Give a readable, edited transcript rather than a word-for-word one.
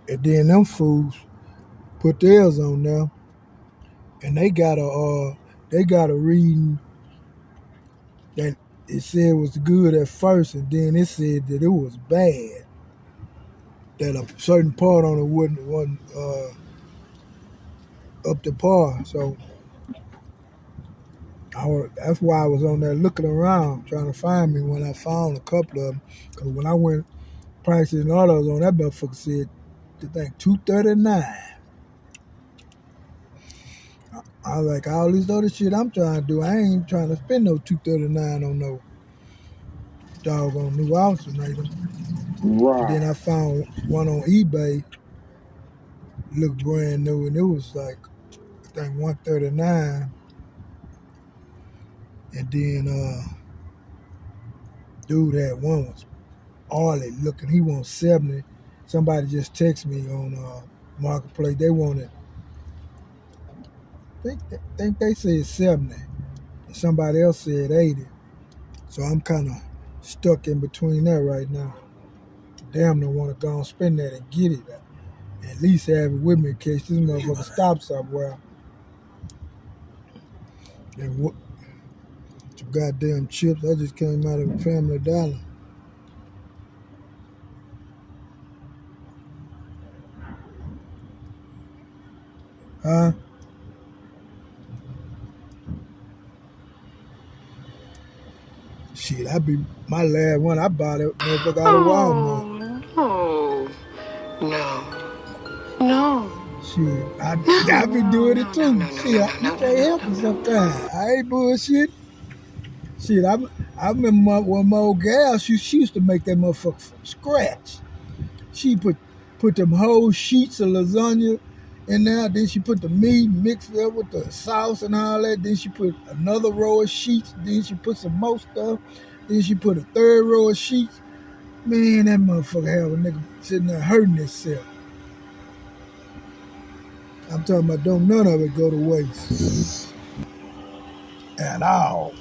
And then them fools put theirs on there, and they got a reading that it said it was good at first, and then it said that it was bad. That a certain part on it wasn't up to par. So that's why I was on there looking around trying to find me when I found a couple of them. Because when I went pricing all those on that motherfucker said I think 239. I was like, all this other shit I'm trying to do, I ain't trying to spend no 239 on no doggone new alternator. And then Right. I found one on eBay, looked brand new, and it was like I think 139. And then dude had one was oily looking. He wants 70. Somebody just texted me on Marketplace. They wanted, think they said 70. And somebody else said 80. So I'm kind of stuck in between that right now. Damn, don't want to go and spend that and get it. At least have it with me in case this motherfucker stops somewhere. And what some goddamn chips. I just came out of a Family Dollar. Huh? Shit, my last one. I bought it motherfucker out of Walmart. Oh, no. No. No. Shit, I be No, doing it no, no, too. no, no, Shit, no, no, you no, no, can't no, help it no, no, sometimes. no. I ain't bullshit. Shit, I remember when my old gal, she used to make that motherfucker from scratch. She put them whole sheets of lasagna in there. Then she put the meat mixed up with the sauce and all that. Then she put another row of sheets. Then she put some more stuff. Then she put a third row of sheets. Man, that motherfucker have a nigga sitting there hurting himself. I'm talking about don't none of it go to waste at all.